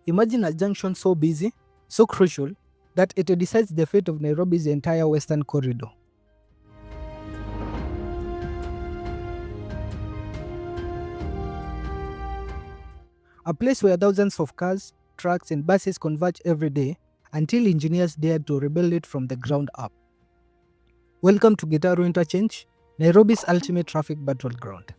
Imagine a junction so busy, so crucial, that it decides the fate of Nairobi's entire western corridor. A place where thousands of cars, trucks, and buses converge every day until engineers dared to rebuild it from the ground up. Welcome to Gitaru Interchange, Nairobi's ultimate traffic battleground.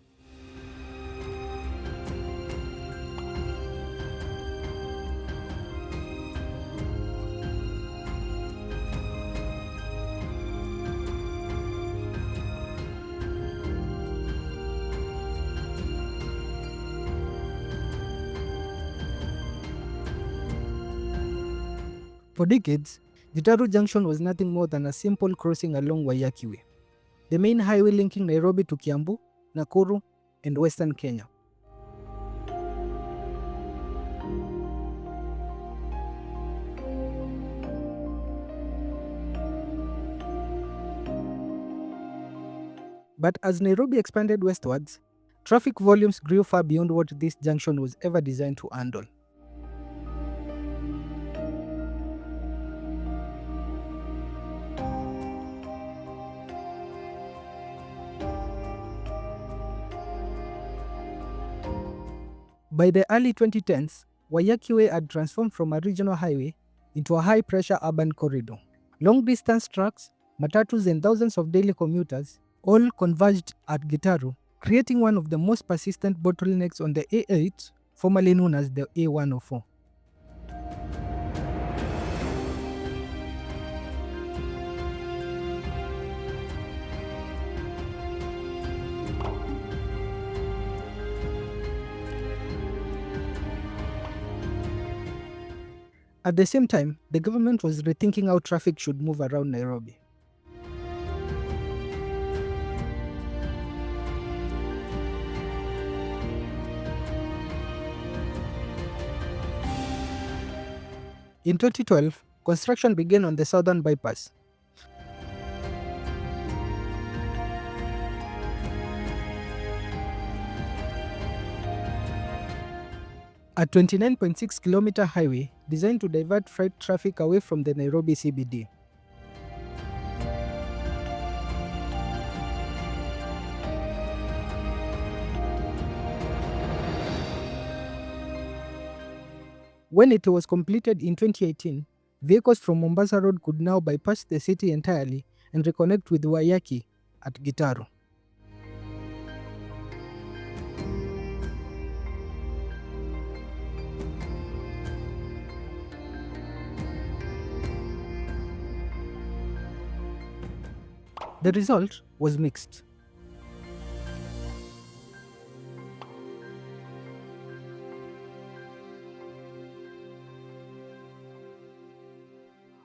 For decades, Gitaru Junction was nothing more than a simple crossing along Waiyaki Way, the main highway linking Nairobi to Kiambu, Nakuru, and western Kenya. But as Nairobi expanded westwards, traffic volumes grew far beyond what this junction was ever designed to handle. By the early 2010s, Waiyaki Way had transformed from a regional highway into a high-pressure urban corridor. Long-distance trucks, matatus, and thousands of daily commuters all converged at Gitaru, creating one of the most persistent bottlenecks on the A8, formerly known as the A104. At the same time, the government was rethinking how traffic should move around Nairobi. In 2012, construction began on the southern bypass. A 29.6-kilometer highway designed to divert freight traffic away from the Nairobi CBD. When it was completed in 2018, vehicles from Mombasa Road could now bypass the city entirely and reconnect with Waiyaki at Gitaru. The result was mixed.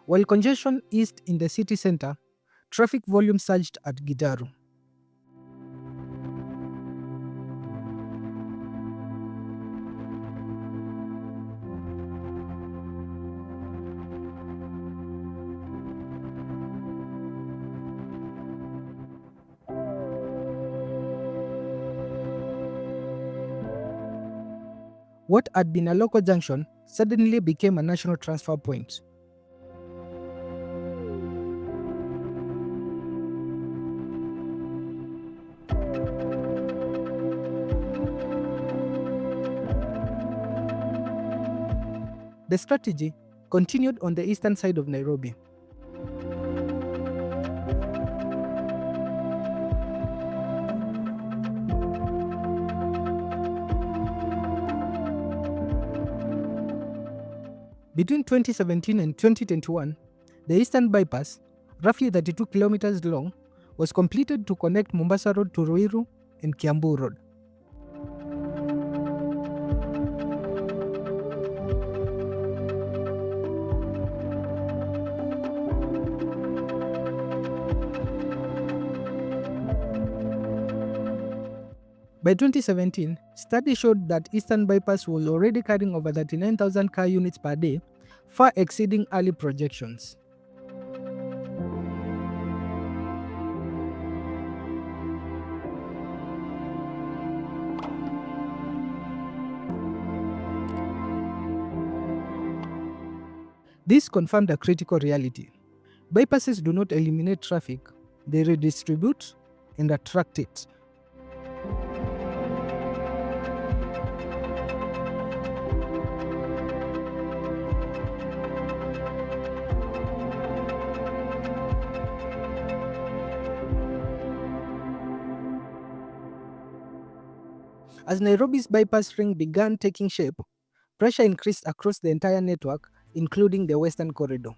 While congestion eased in the city center, traffic volume surged at Gitaru. What had been a local junction suddenly became a national transfer point. The strategy continued on the eastern side of Nairobi. Between 2017 and 2021, the eastern bypass, roughly 32 kilometers long, was completed to connect Mombasa Road to Ruiru and Kiambu Road. By 2017, studies showed that Eastern Bypass was already carrying over 39,000 car units per day, far exceeding early projections. This confirmed a critical reality. Bypasses do not eliminate traffic, they redistribute and attract it. As Nairobi's bypass ring began taking shape, pressure increased across the entire network, including the Western Corridor.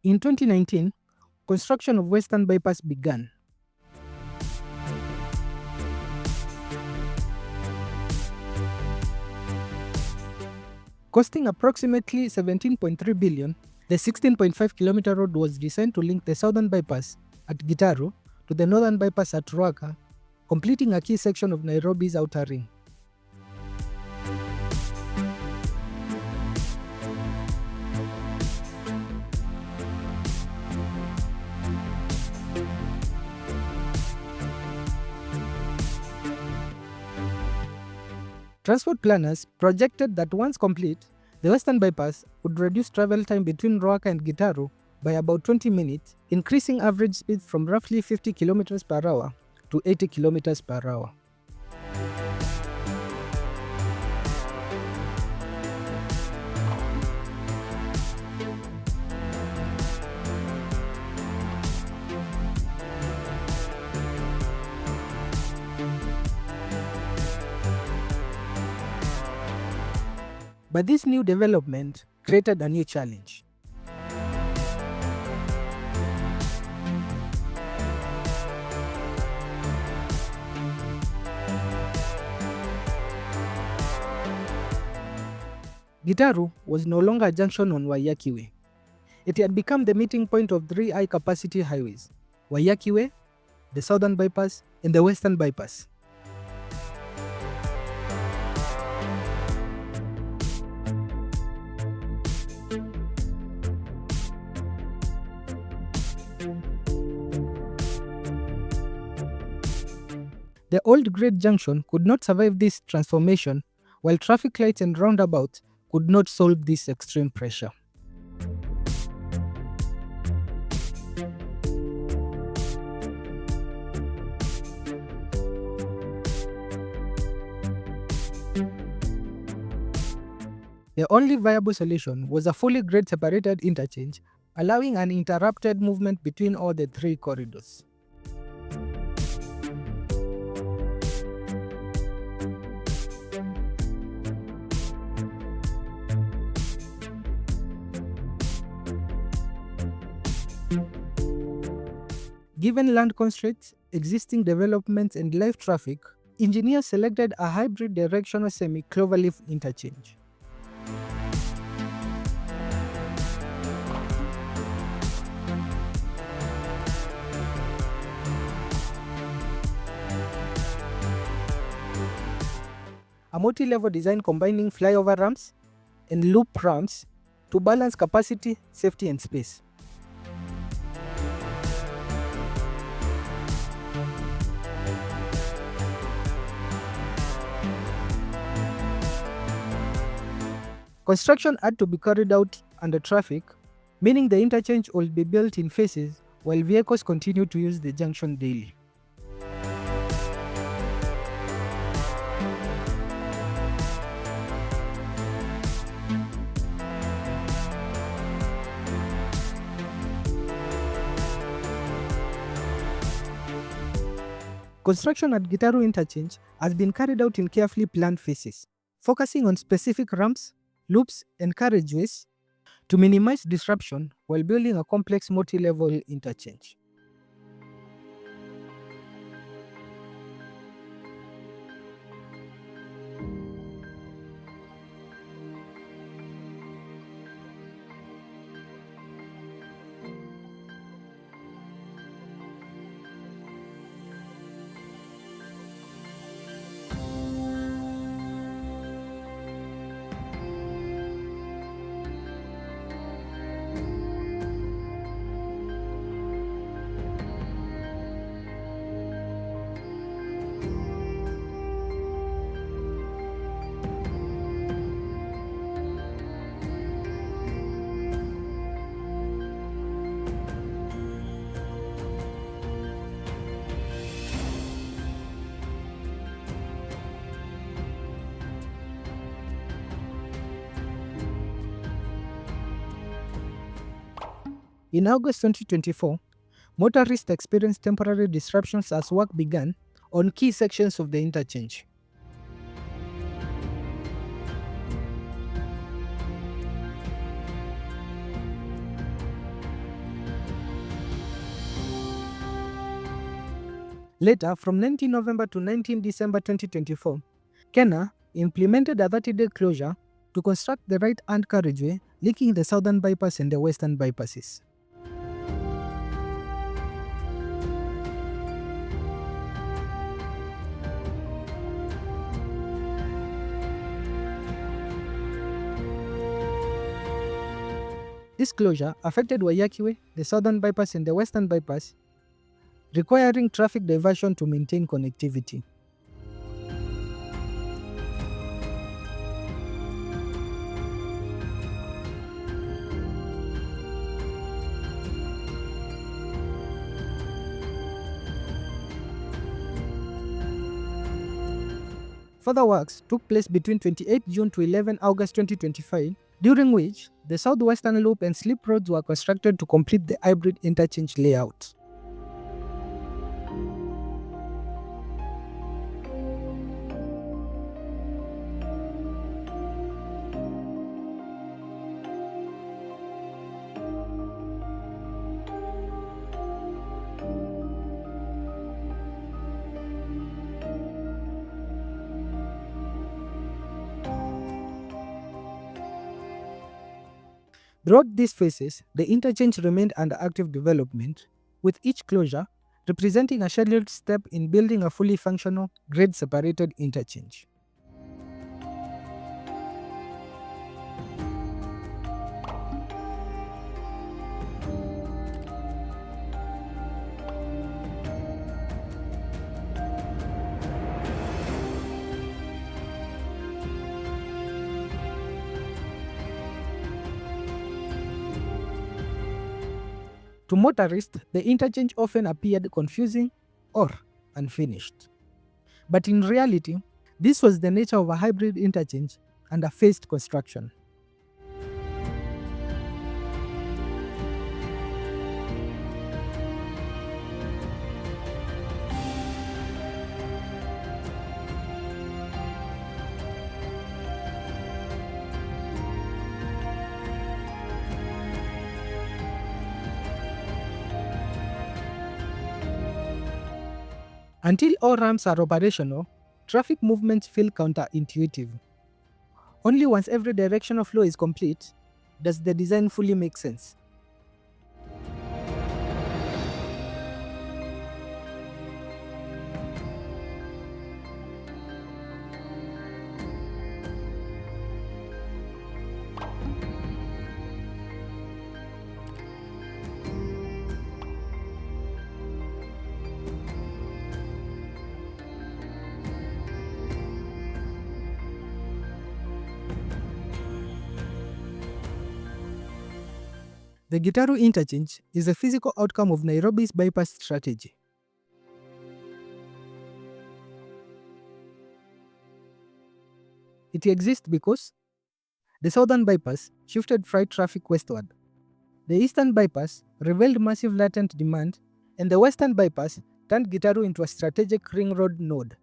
In 2019, construction of Western Bypass began. Costing approximately 17.3 billion, the 16.5-kilometer road was designed to link the southern bypass at Gitaru to the northern bypass at Ruaka, completing a key section of Nairobi's outer ring. Transport planners projected that once complete, the Western Bypass would reduce travel time between Ruaka and Gitaru by about 20 minutes, increasing average speed from roughly 50 km per hour to 80 km per hour. But this new development created a new challenge. Gitaru was no longer a junction on Waiyaki Way. It had become the meeting point of three high-capacity highways: Waiyaki Way, the Southern Bypass, and the Western Bypass. The old grade junction could not survive this transformation, while traffic lights and roundabouts could not solve this extreme pressure. The only viable solution was a fully grade separated interchange, allowing uninterrupted movement between all the three corridors. Given land constraints, existing developments, and live traffic, engineers selected a hybrid directional semi-cloverleaf interchange. A multi-level design combining flyover ramps and loop ramps to balance capacity, safety, and space. Construction had to be carried out under traffic, meaning the interchange will be built in phases while vehicles continue to use the junction daily. Construction at Gitaru Interchange has been carried out in carefully planned phases, focusing on specific ramps, loops, and carriageways to minimize disruption while building a complex multi-level interchange. In August 2024, motorists experienced temporary disruptions as work began on key sections of the interchange. Later, from 19 November to 19 December 2024, Kenya implemented a 30-day closure to construct the right-hand carriageway linking the southern bypass and the western bypasses. This closure affected Waiyaki Way, the southern bypass and the western bypass, requiring traffic diversion to maintain connectivity. Further works took place between 28 June to 11 August 2025, during which the southwestern loop and slip roads were constructed to complete the hybrid interchange layout. Throughout these phases, the interchange remained under active development, with each closure representing a scheduled step in building a fully functional, grade-separated interchange. To motorists, the interchange often appeared confusing or unfinished. But in reality, this was the nature of a hybrid interchange and a phased construction. Until all ramps are operational, traffic movements feel counterintuitive. Only once every directional flow is complete does the design fully make sense. The Gitaru Interchange is a physical outcome of Nairobi's bypass strategy. It exists because the southern bypass shifted freight traffic westward, the eastern bypass revealed massive latent demand, and the western bypass turned Gitaru into a strategic ring road node.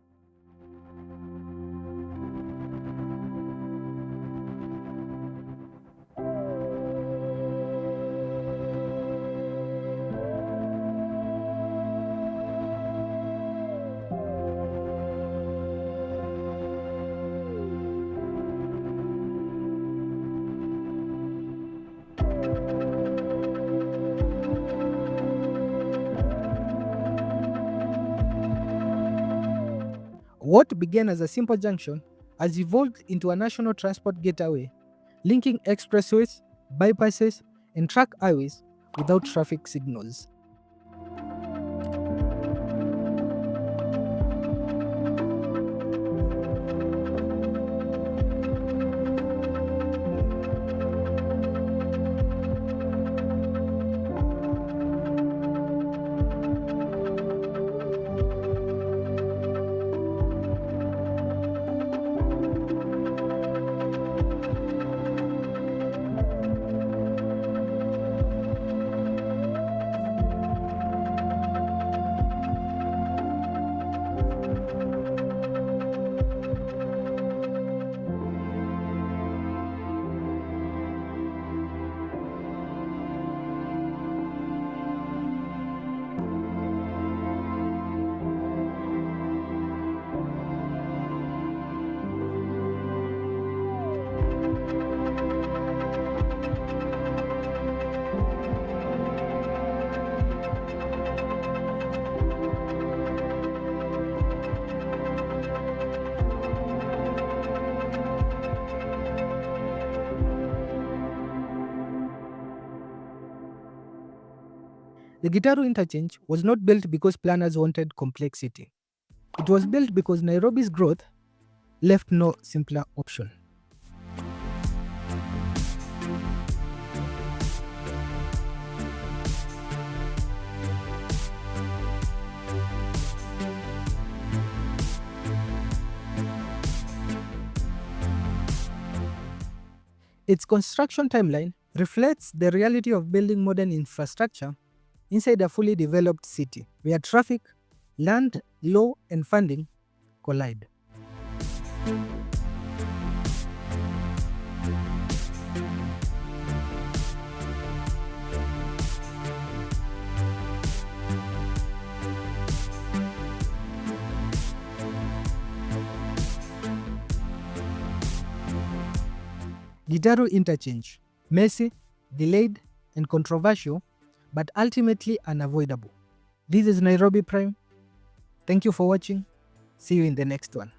What began as a simple junction has evolved into a national transport gateway, linking expressways, bypasses, and truck highways without traffic signals. The Gitaru Interchange was not built because planners wanted complexity. It was built because Nairobi's growth left no simpler option. Its construction timeline reflects the reality of building modern infrastructure inside a fully developed city, where traffic, land, law, and funding collide. Gitaru Interchange, messy, delayed, and controversial, but ultimately unavoidable. This is Nairobi Prime. Thank you for watching. See you in the next one.